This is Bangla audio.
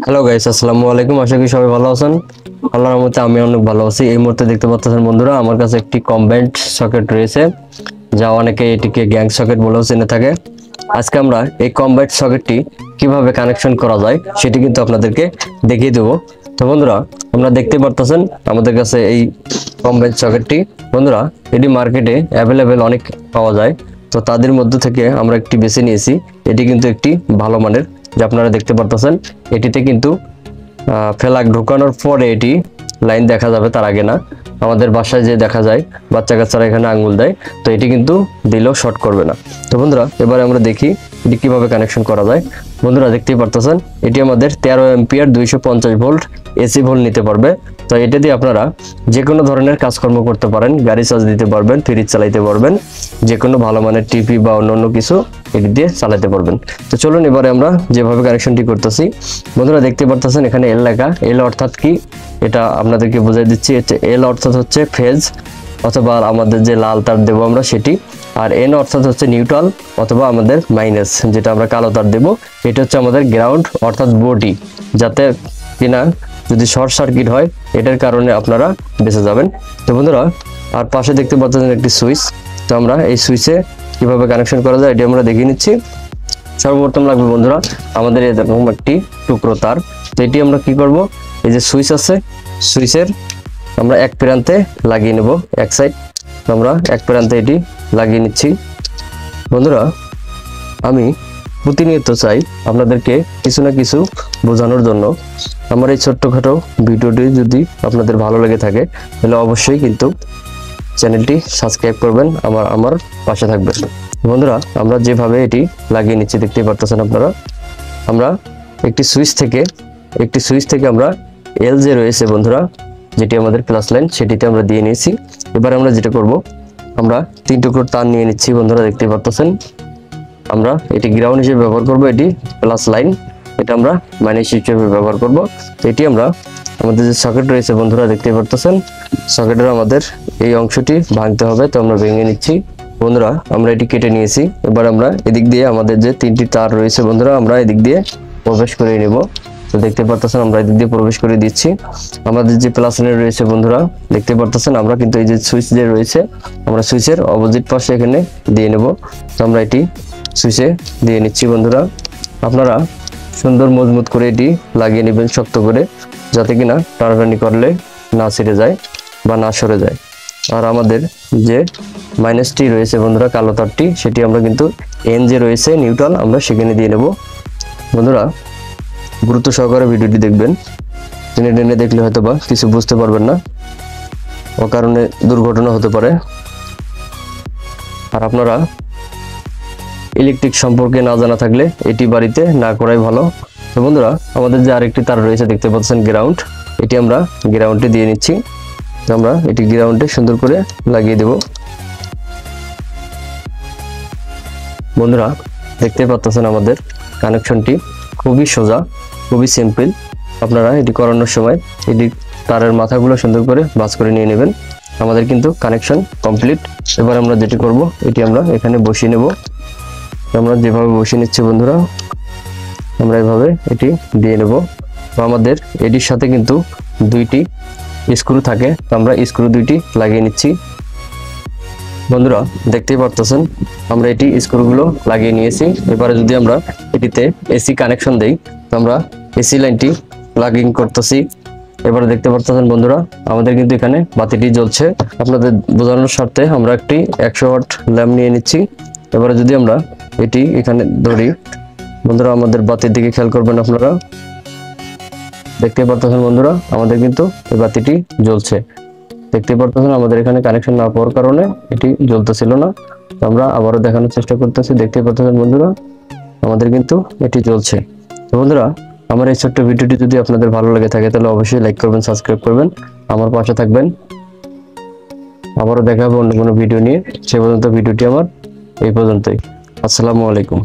হ্যালো গাইস, আসসালামু আলাইকুম। আশা করি সবাই ভালো আছেন। আল্লাহর রহমতে আমি অনেক ভালো আছি। এই মুহূর্তে দেখতে পাচ্ছেন বন্ধুরা, আমার কাছে একটি কম্বাইন্ড সকেট রয়েছে, যা অনেকে এটিকে গ্যাং সকেট বলেও চিনে থাকে। আজকে আমরা এই কম্বাইন্ড সকেটটি কিভাবে কানেকশন করা যায় সেটি কিন্তু আপনাদেরকে দেখিয়ে দেবো। তো বন্ধুরা, আমরা দেখতে পারতেছেন আমাদের কাছে এই কম্বাইন্ড সকেটটি। বন্ধুরা, এটি মার্কেটে অ্যাভেলেবেল অনেক পাওয়া যায়। তো তাদের মধ্যে থেকে আমরা একটি বেছে নিয়েছি। এটি কিন্তু একটি ভালো মানের, যা আপনারা দেখতে পারতেছেন। এটিতে কিন্তু ফ্ল্যাগ ঢোকানোর পরে এটি লাইন দেখা যাবে, তার আগে না। আমাদের বাসায় যে দেখা যায় বাচ্চা কাচ্চারা এখানে আঙ্গুল দেয়, তো এটি কিন্তু দিলেও শর্ট করবে না। তো বন্ধুরা, এবারে আমরা দেখি এটি কিভাবে কানেকশন করা যায়। বন্ধুরা, দেখতেই পারতেছেন এটি আমাদের 13 এম্পিয়ার 250 ভোল্ট এসি ভোল্ট নিতে পারবে। তো এটা দিয়ে আপনারা যে কোনো ধরনের কাজকর্ম করতে পারেন, গাড়ি চার্জ দিতে পারবেন, ফ্রিজ চালাইতে পারবেন, যে কোনো ভালো মানের টিভি বা অন্য কিছু এটি দিয়ে চালাতে পারবেন। তো চলুন এবারে আমরা যেভাবে কানেকশনটি করতেছি। বন্ধুরা, দেখতে পারতেছেন এখানে এল লেখা। এল অর্থাৎ কি এটা আপনাদেরকে বুঝিয়ে দিচ্ছি। এল অর্থাৎ হচ্ছে ফেজ, অথবা আমাদের যে লাল তার দেবো আমরা সেটি। আর এন অর্থাৎ হচ্ছে নিউট্রাল অথবা আমাদের মাইনাস, যেটা আমরা কালো তার দেবো। এটা হচ্ছে আমাদের গ্রাউন্ড অর্থাৎ বডি, যাতে কিনা যদি শর্ট সার্কিট হয় এটার কারণে আপনারা বেঁচে যাবেন। তো বন্ধুরা, আর পাশে দেখতে পাচ্ছেন একটি সুইচ। তো আমরা এই সুইচে কিভাবে কানেকশন করা যায় এটি আমরা দেখিয়ে নিচ্ছি। সর্বপ্রথম লাগবে বন্ধুরা আমাদের এরকম একটি টুকরো তার। তো এটি আমরা কি করব, এই যে সুইচ আছে, সুইচের আমরা এক প্রান্তে লাগিয়ে নেব এক সাইড। তো আমরা এক প্রান্তে এটি লাগিয়ে নিচ্ছি। বন্ধুরা, আমি প্রতিনিয়ত চাই আপনাদেরকে কিছু না কিছু বোঝানোর জন্য। আমার এই ছোট্টখাটো ভিডিওটি যদি আপনাদের ভালো লেগে থাকে তাহলে অবশ্যই কিন্তু চ্যানেলটি সাবস্ক্রাইব করবেন, আমার পাশে থাকবেন। বন্ধুরা, আমরা যেভাবে এটি লাগিয়ে নিচ্ছি দেখতেই পারতেছেন আপনারা। আমরা একটি সুইচ থেকে আমরা এল যে রয়েছে বন্ধুরা, যেটি আমাদের প্লাস লাইন, সেটিতে আমরা দিয়ে নিয়েছি। এবার আমরা যেটা করব, আমরা 3 টুকরো তার নিয়ে নিচ্ছি। বন্ধুরা, দেখতেই পারতেছেন আমরা এটি গ্রাউন্ড হিসেবে ব্যবহার করব, এটি প্লাস লাইন, এটা আমরা মাইনাস হিসেবে ব্যবহার করব। তো এটি আমরা আমাদের যে সকেট রয়েছে বন্ধুরা, দেখতেই পারতেছেন সকেটের আমাদের এই অংশটি ভাঙতে হবে। তো আমরা ভেঙে নিচ্ছি। বন্ধুরা, আমরা এটি কেটে নিয়েছি। এবার আমরা এদিক দিয়ে আমাদের যে 3টি তার রয়েছে বন্ধুরা, আমরা এদিক দিয়ে প্রবেশ করে নেব। তো দেখতে পারতেছেন আমরা এদিক দিয়ে প্রবেশ করে দিচ্ছি। আমাদের যে প্লাস লাইন রয়েছে বন্ধুরা, দেখতে পারতেছেন আমরা কিন্তু এই যে সুইচ যে রয়েছে, আমরা সুইচের অপোজিট পাশে এখানে দিয়ে নেব। তো আমরা এটি সুইচে দিয়ে নিচ্ছি। বন্ধুরা, আপনারা সুন্দর মজবুত করে এটি লাগিয়ে নেবেন শক্ত করে, যাতে কিনা টানাটানি করলে না ছিঁড়ে যায় বা না সরে যায়। আর আমাদের যে মাইনাসটি রয়েছে বন্ধুরা, কালো তারটি, সেটি আমরা কিন্তু এন যে রয়েছে নিউট্রাল, আমরা সেখানে দিয়ে নেব। বন্ধুরা, গুরুত্ব সহকারে ভিডিওটি দেখবেন। টেনে টেনে দেখলে হয়তো বা কিছু বুঝতে পারবেন না, ও কারণে দুর্ঘটনা হতে পারে। আর আপনারা ইলেকট্রিক সম্পর্কে না জানা থাকলে এটি বাড়িতে না করাই ভালো। তো বন্ধুরা, আমাদের যে আরেকটি তার রয়েছে দেখতে পাচ্ছেন গ্রাউন্ড, এটি আমরা গ্রাউন্ডে দিয়ে নিচ্ছি। আমরা এটি গ্রাউন্ডে সুন্দর করে লাগিয়ে দেব। বন্ধুরা, দেখতে পাচ্ছেন আমাদের কানেকশনটি খুবই সোজা, খুবই সিম্পল। আপনারা এটি করানোর সময় এটি তারের মাথাগুলো সুন্দর করে ভাঁজ করে নিয়ে নেবেন। আমাদের কিন্তু কানেকশন কমপ্লিট। এবার আমরা যেটি করব, এটি আমরা এখানে বসিয়ে নেব। আমরা যেভাবে বসিয়ে নিচ্ছি বন্ধুরা, আমরা এভাবে এটি দিয়ে নেব। আমাদের এটির সাথে কিন্তু 2টি স্ক্রু থাকে, তো আমরা স্ক্রু 2টি লাগিয়ে নিচ্ছি। বন্ধুরা, দেখতেই পারতেছেন আমরা এটি স্ক্রুগুলো লাগিয়ে নিয়েছি। এবারে যদি আমরা এটিতে এসি কানেকশন দেই, তো আমরা এসি লাইনটি প্লাগিং করতেছি। এবারে দেখতে পারতেছেন বন্ধুরা, আমাদের কিন্তু এখানে বাতিটি জ্বলছে। আপনাদের বোঝানোর স্বার্থে আমরা একটি 100 ওয়াট ল্যাম্প নিয়ে নিচ্ছি। এবারে যদি আমরা এটি এখানে ধরি বন্ধুরা, আমাদের বাতির দিকে খেয়াল করবেন। আপনারা দেখতে পারতেছেন বন্ধুরা, আমাদের কিন্তু এই বাতিটি জ্বলছে। দেখতে পারতেছেন আমাদের এখানে কানেকশন না পাওয়ার কারণে এটি জ্বলতেছিল না। আমরা আবারও দেখানোর চেষ্টা করতেছি। দেখতে পারতেছেন বন্ধুরা, আমাদের কিন্তু এটি জ্বলছে। তো বন্ধুরা, আমার এই ছোট্ট ভিডিওটি যদি আপনাদের ভালো লেগে থাকে তাহলে অবশ্যই লাইক করবেন, সাবস্ক্রাইব করবেন, আমার পাশে থাকবেন। আবারও দেখা হবে অন্য কোনো ভিডিও নিয়ে। সে পর্যন্ত ভিডিওটি আমার এই পর্যন্তই। আসসালামু আলাইকুম।